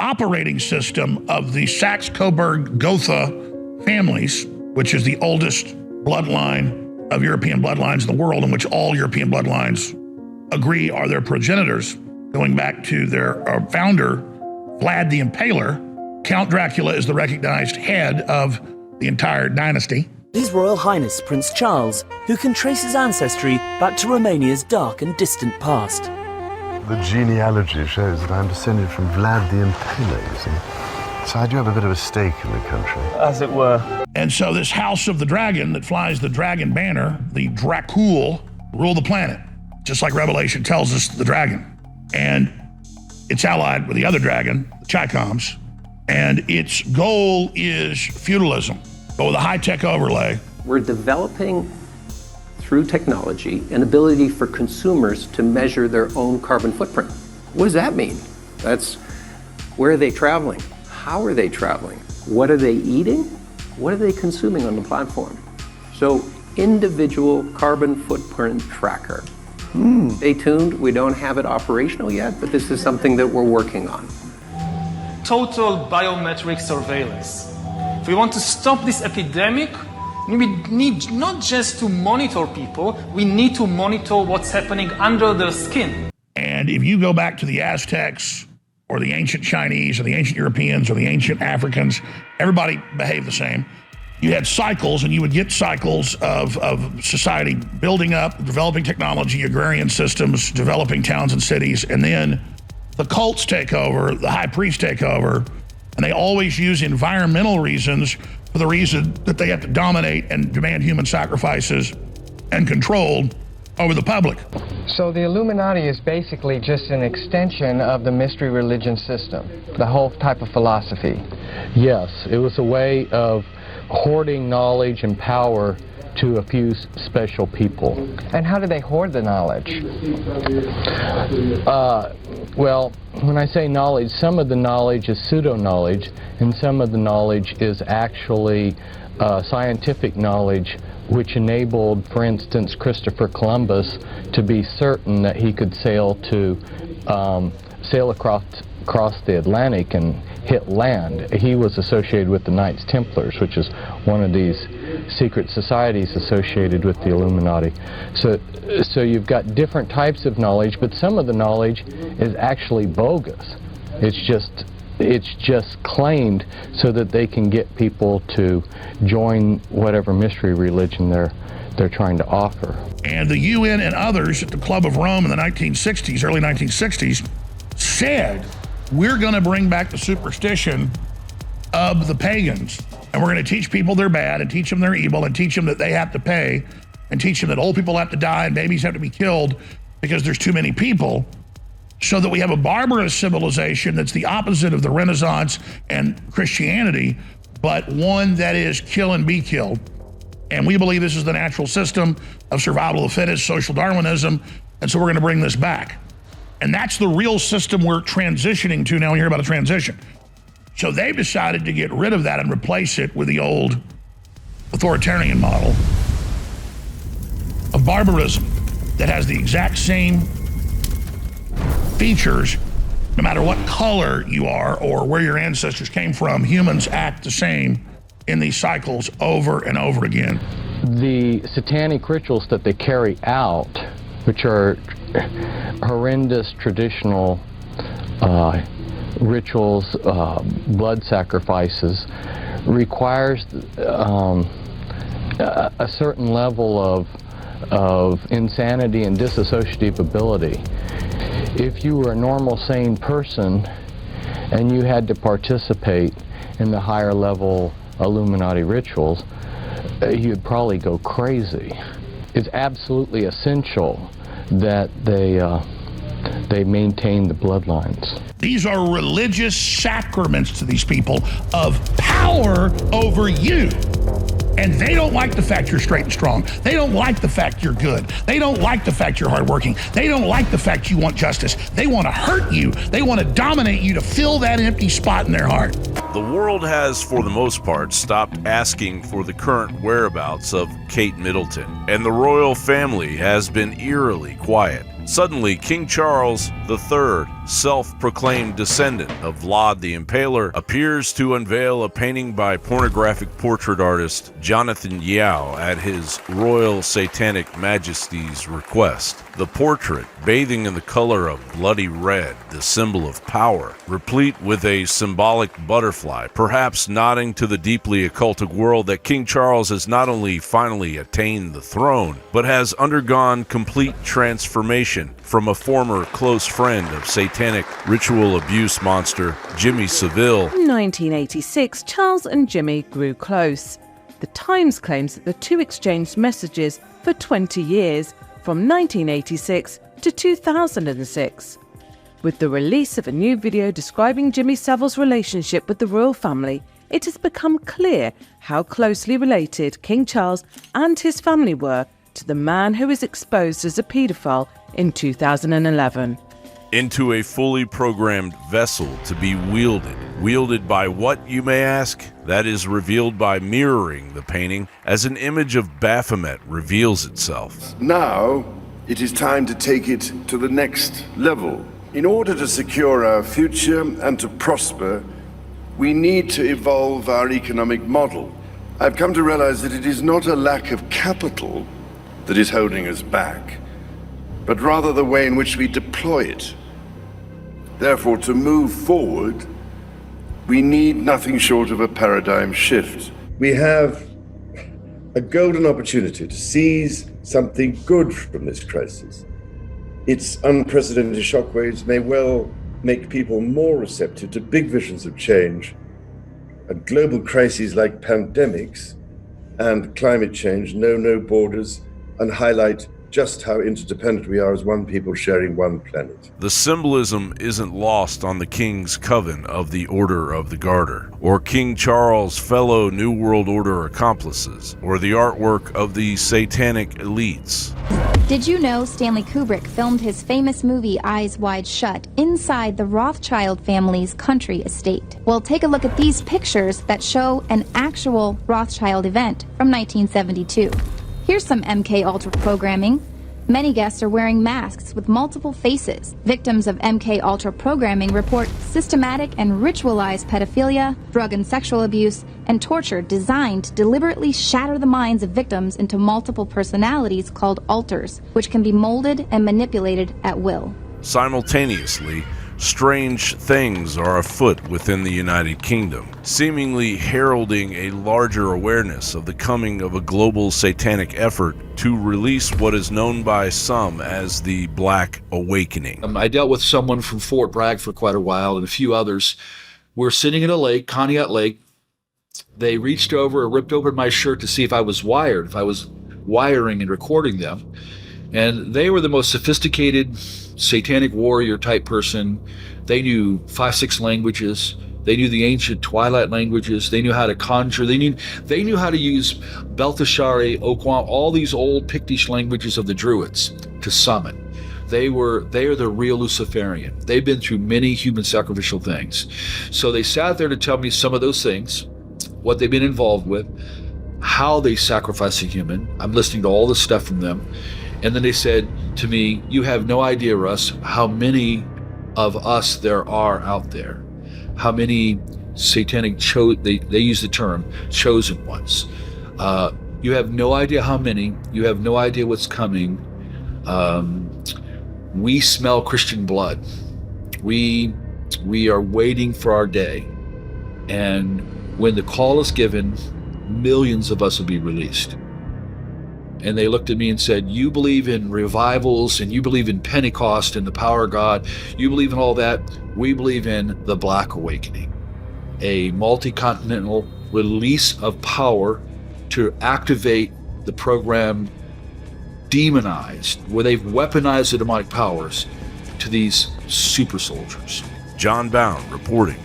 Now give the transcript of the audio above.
operating system of the Saxe-Coburg-Gotha families, which is the oldest bloodline of European bloodlines in the world, in which all European bloodlines agree are their progenitors, going back to their founder, Vlad the Impaler. Count Dracula is the recognized head of the entire dynasty. His Royal Highness Prince Charles, who can trace his ancestry back to Romania's dark and distant past. The genealogy shows that I'm descended from Vlad the Impaler, you see. So I do have a bit of a stake in the country. As it were. And so this House of the Dragon that flies the dragon banner, the Dracul, rule the planet, just like Revelation tells us the dragon. And it's allied with the other dragon, the Chicoms, and its goal is feudalism, but with a high-tech overlay. We're developing, through technology, an ability for consumers to measure their own carbon footprint. What does that mean? That's where are they traveling? How are they traveling? What are they eating? What are they consuming on the platform? So, individual carbon footprint tracker. Stay tuned, we don't have it operational yet, but this is something that we're working on. Total biometric surveillance. If we want to stop this epidemic, we need not just to monitor people, we need to monitor what's happening under their skin. And if you go back to the Aztecs, or the ancient Chinese, or the ancient Europeans, or the ancient Africans, everybody behaved the same. You had cycles, and you would get cycles of society building up, developing technology, agrarian systems, developing towns and cities, and then the cults take over, the high priests take over, and they always use environmental reasons for the reason that they have to dominate and demand human sacrifices and control over the public. So the Illuminati is basically just an extension of the mystery religion system, the whole type of philosophy. Yes, it was a way of hoarding knowledge and power to a few special people. And how do they hoard the knowledge? Well, when I say knowledge, some of the knowledge is pseudo-knowledge, and some of the knowledge is actually scientific knowledge, which enabled, for instance, Christopher Columbus to be certain that he could sail across the Atlantic and hit land. He was associated with the Knights Templars, which is one of these secret societies associated with the Illuminati. So you've got different types of knowledge, but some of the knowledge is actually bogus. It's just claimed so that they can get people to join whatever mystery religion they're trying to offer. And the UN and others at the Club of Rome in the 1960s, early 1960s, said, we're going to bring back the superstition of the pagans, and we're going to teach people they're bad and teach them they're evil and teach them that they have to pay and teach them that old people have to die and babies have to be killed because there's too many people, so that we have a barbarous civilization that's the opposite of the Renaissance and Christianity, but one that is kill and be killed. And we believe this is the natural system of survival of the fittest, social Darwinism, and so we're going to bring this back. And that's the real system we're transitioning to now when you hear about a transition. So they've decided to get rid of that and replace it with the old authoritarian model of barbarism that has the exact same features, no matter what color you are or where your ancestors came from. Humans act the same in these cycles over and over again. The satanic rituals that they carry out, which are horrendous traditional rituals, blood sacrifices, requires a certain level of insanity and dissociative ability. If you were a normal, sane person and you had to participate in the higher level Illuminati rituals, you'd probably go crazy. It's absolutely essential that they maintain the bloodlines. These are religious sacraments to these people of power over you. And they don't like the fact you're straight and strong. They don't like the fact you're good. They don't like the fact you're hardworking. They don't like the fact you want justice. They want to hurt you. They want to dominate you to fill that empty spot in their heart. The world has, for the most part, stopped asking for the current whereabouts of Kate Middleton, and the royal family has been eerily quiet. Suddenly, King Charles III self-proclaimed descendant of Vlad the Impaler, appears to unveil a painting by pornographic portrait artist Jonathan Yao at his Royal Satanic Majesty's request. The portrait, bathing in the color of bloody red, the symbol of power, replete with a symbolic butterfly, perhaps nodding to the deeply occultic world that King Charles has not only finally attained the throne, but has undergone complete transformation from a former close friend of satanic ritual abuse monster Jimmy Savile. In 1986, Charles and Jimmy grew close. The Times claims that the two exchanged messages for 20 years, from 1986 to 2006. With the release of a new video describing Jimmy Savile's relationship with the royal family, it has become clear how closely related King Charles and his family were to the man who was exposed as a paedophile in 2011. Into a fully programmed vessel to be wielded. Wielded by what, you may ask? That is revealed by mirroring the painting as an image of Baphomet reveals itself. Now, it is time to take it to the next level. In order to secure our future and to prosper, we need to evolve our economic model. I've come to realize that it is not a lack of capital that is holding us back, but rather the way in which we deploy it. Therefore, to move forward, we need nothing short of a paradigm shift. We have a golden opportunity to seize something good from this crisis. Its unprecedented shockwaves may well make people more receptive to big visions of change, and global crises like pandemics and climate change know no borders and highlight just how interdependent we are as one people sharing one planet. The symbolism isn't lost on the King's Coven of the Order of the Garter, or King Charles' fellow New World Order accomplices, or the artwork of the satanic elites. Did you know Stanley Kubrick filmed his famous movie Eyes Wide Shut inside the Rothschild family's country estate? Well, take a look at these pictures that show an actual Rothschild event from 1972. Here's some MK Ultra programming. Many guests are wearing masks with multiple faces. Victims of MK Ultra programming report systematic and ritualized pedophilia, drug and sexual abuse, and torture designed to deliberately shatter the minds of victims into multiple personalities called alters, which can be molded and manipulated at will. Simultaneously, strange things are afoot within the United Kingdom, seemingly heralding a larger awareness of the coming of a global satanic effort to release what is known by some as the Black Awakening. I dealt with someone from Fort Bragg for quite a while and a few others. We're sitting in a lake, Conneaut Lake. They reached over and ripped open my shirt to see if I was wired, if I was wiring and recording them. And they were the most sophisticated satanic warrior type person. They knew 5-6 languages. They knew the ancient Twilight languages. They knew how to conjure. They knew how to use Belteshazzar, Okwam, all these old Pictish languages of the Druids to summon. They are the real Luciferian. They've been through many human sacrificial things. So they sat there to tell me some of those things, what they've been involved with, how they sacrifice a human. I'm listening to all this stuff from them. And then they said to me, you have no idea, Russ, how many of us there are out there. How many satanic, they use the term, chosen ones. You have no idea how many. You have no idea what's coming. We smell Christian blood. We are waiting for our day. And when the call is given, millions of us will be released. And they looked at me and said, you believe in revivals and you believe in Pentecost and the power of God. You believe in all that. We believe in the Black Awakening, a multi-continental release of power to activate the program demonized, where they've weaponized the demonic powers to these super soldiers. John Bound reporting.